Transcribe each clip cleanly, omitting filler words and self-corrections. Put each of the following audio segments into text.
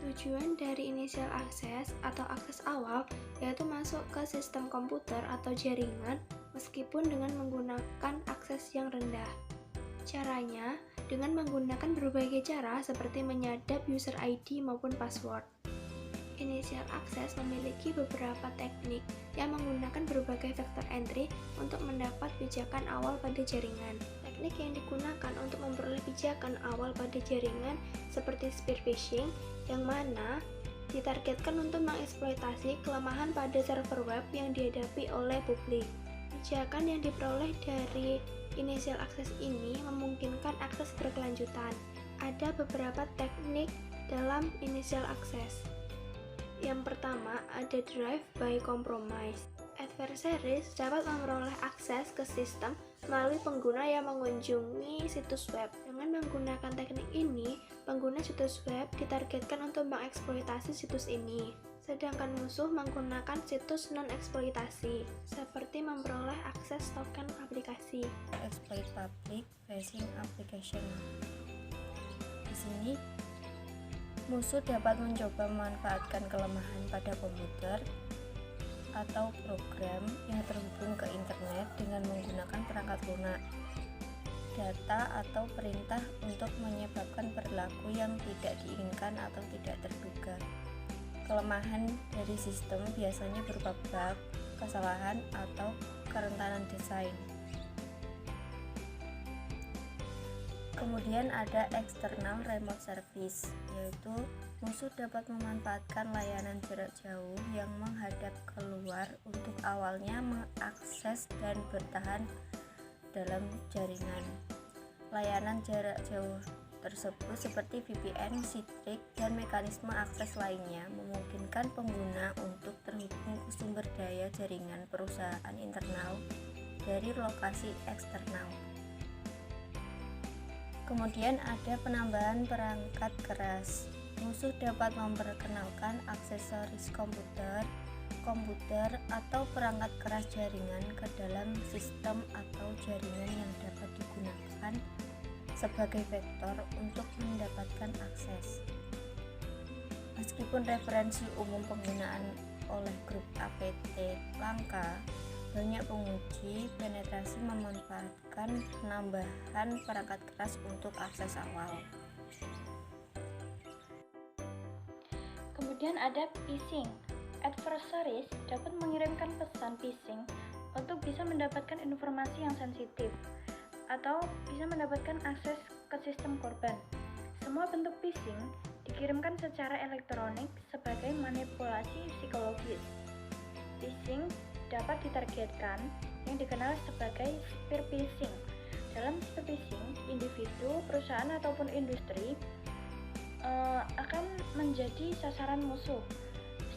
Tujuan dari initial access atau akses awal yaitu masuk ke sistem komputer atau jaringan meskipun dengan menggunakan akses yang rendah. Caranya dengan menggunakan berbagai cara seperti menyadap user ID maupun password. Initial access memiliki beberapa teknik yang menggunakan berbagai vektor entry untuk mendapat pijakan awal pada jaringan. Teknik yang digunakan untuk memperoleh pijakan awal pada jaringan seperti spear phishing, yang mana ditargetkan untuk mengeksploitasi kelemahan pada server web yang dihadapi oleh publik. Pijakan yang diperoleh dari initial access ini memungkinkan akses berkelanjutan. Ada beberapa teknik dalam initial access. Yang pertama, ada drive by compromise. Adversaries dapat memperoleh akses ke sistem melalui pengguna yang mengunjungi situs web. Dengan menggunakan teknik ini, pengguna situs web ditargetkan untuk mengeksploitasi situs ini. Sedangkan musuh menggunakan situs non-eksploitasi, seperti memperoleh akses token aplikasi. Exploit public facing application. Di sini musuh dapat mencoba memanfaatkan kelemahan pada komputer atau program yang terhubung ke internet dengan menggunakan perangkat lunak, data atau perintah untuk menyebabkan perilaku yang tidak diinginkan atau tidak terduga. Kelemahan dari sistem biasanya berupa bug, kesalahan, atau kerentanan desain. Kemudian ada external remote service, yaitu musuh dapat memanfaatkan layanan jarak jauh yang menghadap keluar untuk awalnya mengakses dan bertahan dalam jaringan. Layanan jarak jauh tersebut seperti VPN, Citrix, dan mekanisme akses lainnya memungkinkan pengguna untuk terhubung ke sumber daya jaringan perusahaan internal dari lokasi eksternal. Kemudian ada penambahan perangkat keras. Musuh dapat memperkenalkan aksesoris komputer atau perangkat keras jaringan ke dalam sistem atau jaringan yang dapat digunakan sebagai vektor untuk mendapatkan akses. Meskipun referensi umum penggunaan oleh grup APT langka, banyak penguji penetrasi memanfaatkan penambahan perangkat keras untuk akses awal. Kemudian ada phishing. Adversaries dapat mengirimkan pesan phishing untuk bisa mendapatkan informasi yang sensitif atau bisa mendapatkan akses ke sistem korban. Semua bentuk phishing dikirimkan secara elektronik sebagai manipulasi psikologis. Phishing dapat ditargetkan yang dikenal sebagai spear phishing. Dalam spear phishing, individu, perusahaan ataupun industri akan menjadi sasaran musuh.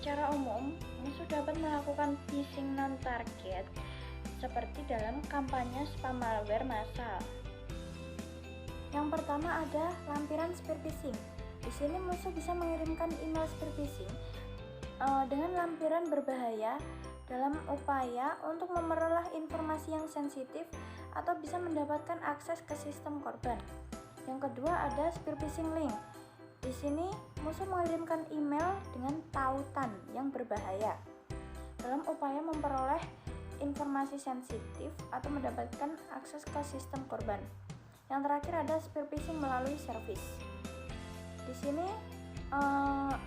Secara umum, musuh dapat melakukan phishing non-target seperti dalam kampanye spam malware massal. Yang pertama ada lampiran spear phishing. Di sini musuh bisa mengirimkan email spear phishing dengan lampiran berbahaya dalam upaya untuk memperoleh informasi yang sensitif atau bisa mendapatkan akses ke sistem korban. Yang kedua ada spear phishing link. Di sini musuh mengirimkan email dengan tautan yang berbahaya dalam upaya memperoleh informasi sensitif atau mendapatkan akses ke sistem korban. Yang terakhir ada spear phishing melalui service. Di sini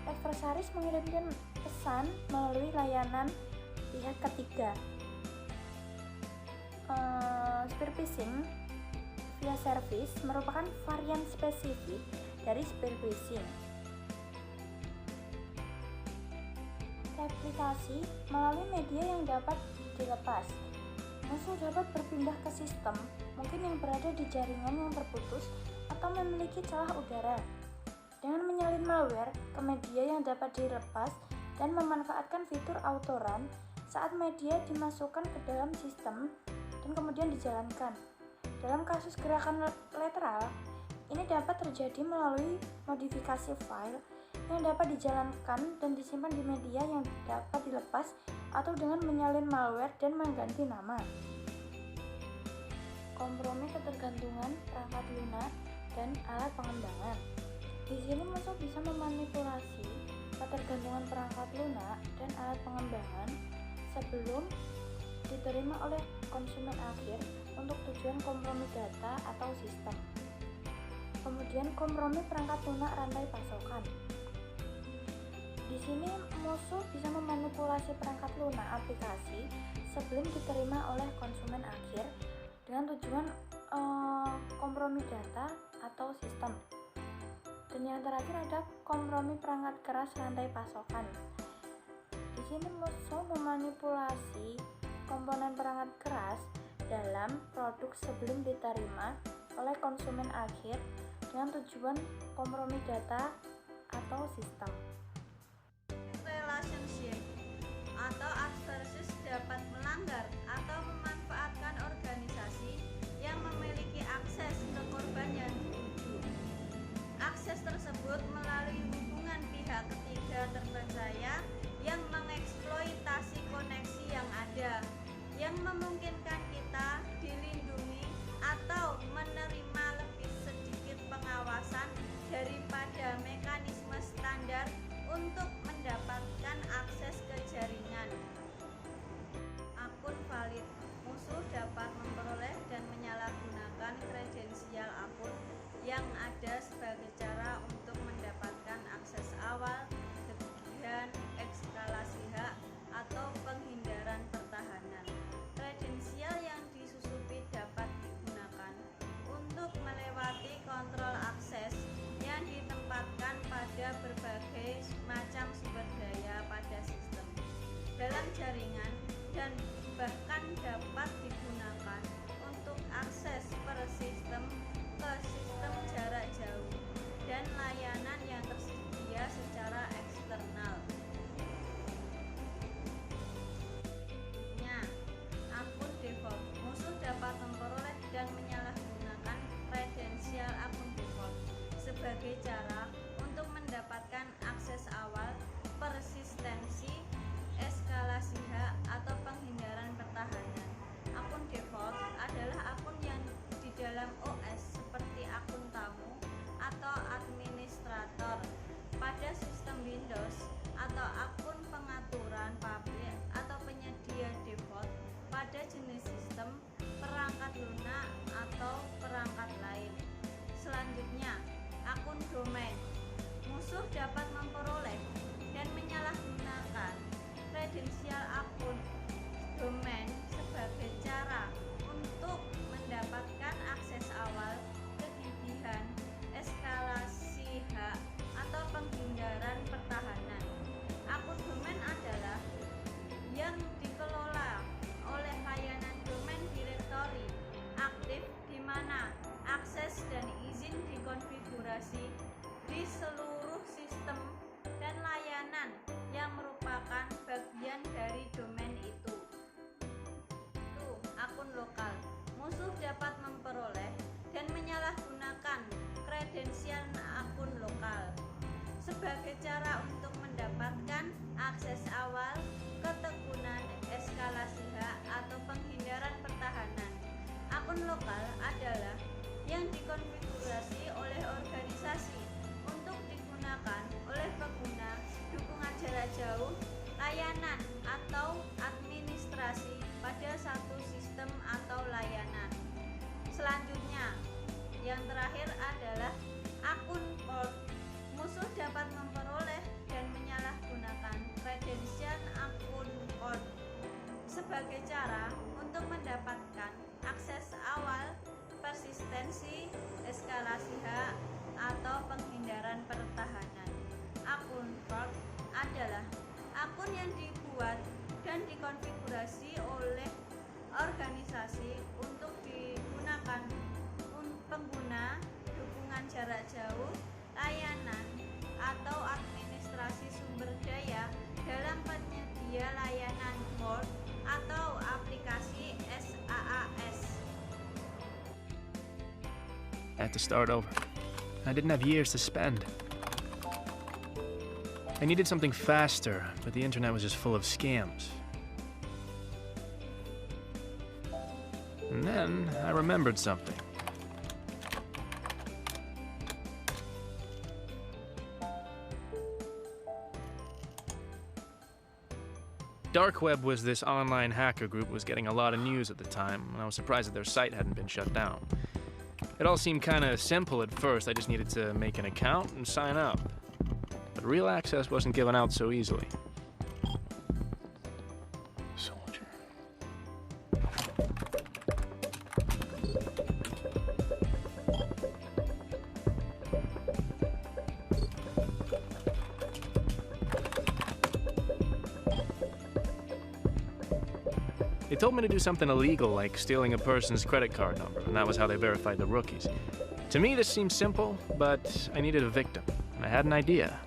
adversaries mengirimkan pesan melalui layanan pihak ketiga. Spear phishing via service merupakan varian spesifik dari spear phishing. Replikasi melalui media yang dapat dilepas. Musuh dapat berpindah ke sistem, mungkin yang berada di jaringan yang terputus atau memiliki celah udara, dengan menyalin malware ke media yang dapat dilepas dan memanfaatkan fitur auto-run saat media dimasukkan ke dalam sistem dan kemudian dijalankan. Dalam kasus gerakan lateral, ini dapat terjadi melalui modifikasi file yang dapat dijalankan dan disimpan di media yang dapat dilepas atau dengan menyalin malware dan mengganti nama. Kompromi ketergantungan perangkat lunak dan alat pengembangan. Di sini musuh bisa memanipulasi ketergantungan perangkat lunak dan alat pengembangan sebelum diterima oleh konsumen akhir untuk tujuan kompromi data atau sistem. Kemudian kompromi perangkat lunak rantai pasokan. Di sini musuh bisa memanipulasi perangkat lunak aplikasi sebelum diterima oleh konsumen akhir dengan tujuan kompromi data atau sistem. Dan yang terakhir ada kompromi perangkat keras rantai pasokan. Di sini musuh memanipulasi komponen perangkat keras dalam produk sebelum diterima oleh konsumen akhir dengan tujuan kompromi data atau sistem. Relationship atau adversaries dapat melanggar atau memanfaatkan organisasi yang memiliki akses ke korban yang dituju. Akses tersebut melalui hubungan pihak ketiga terpercaya yang mengeksploitasi koneksi yang ada, yang memungkinkan kita dilindungi atau menerima lebih sedikit pengawasan daripada mekanisme standar untuk mendapatkan akses ke jaringan. Akun valid. Musuh dapat memperoleh dan menyalahgunakan kredensial akun yang ada sebagai cara untuk mendapatkan akses awal, kegigihan, eskalasi hak, atau penghindaran pertahanan. Kredensial yang disusupi dapat digunakan untuk melewati kontrol akses yang ditempatkan pada berbagai macam sumber daya pada sistem dalam jaringan dan bahkan dapat digunakan untuk akses per sistem ke sistem jarak jauh dan layanan yang tersedia secara eksternal. Akun default. Musuh dapat memperoleh dan menyalahgunakan kredensial akun default sebagai cara untuk mendapatkan akses awal, persistensi, eskalasi hak, atau penghindaran pertahanan. Akun default adalah akun yang di dalam OS seperti akun tamu atau administrator pada sistem Windows, atau akun pengaturan pabrik atau penyedia default pada jenis sistem, perangkat lunak, atau perangkat lain. Selanjutnya, akun domain. Musuh dapat memperoleh dan menyalahgunakan kredensial akun domain sebagai cara untuk mendapatkan akses awal, kegigihan, eskalasi hak, atau penghindaran pertahanan. Akun domain adalah yang dikelola oleh layanan domain directory aktif di mana akses dan izin dikonfigurasi di seluruh sistem dan layanan yang merupakan bagian dari domain itu. Akun lokal. Musuh dapat memperoleh dan menyalahgunakan kredensial akun lokal sebagai cara untuk mendapatkan akses awal, ketekunan, eskalasi hak, atau penghindaran pertahanan. Akun lokal adalah yang dikonfigurasi oleh organisasi untuk digunakan oleh pengguna dukungan jarak jauh, layanan, atau administrasi pada satu sistem atau layanan. Selanjutnya, yang terakhir adalah akun port. Musuh dapat memperoleh dan menyalahgunakan kredensial akun port sebagai cara untuk mendapatkan akses awal, persistensi, eskalasi hak, atau penghindaran pertahanan. Akun port adalah akun yang dibuat dan dikonfigurasi oleh organisasi untuk digunakan pengguna dukungan jarak jauh, layanan, atau administrasi sumber daya dalam penyedia layanan port atau aplikasi SaaS. I had to start over. I didn't have years to spend. I needed something faster, but the internet was just full of scams. And then I remembered something. Dark Web was this online hacker group was getting a lot of news at the time, and I was surprised that their site hadn't been shut down. It all seemed kind of simple at first. I just needed to make an account and sign up. But real access wasn't given out so easily. Soldier. They told me to do something illegal, like stealing a person's credit card number, and that was how they verified the rookies. To me, this seemed simple, but I needed a victim, and I had an idea.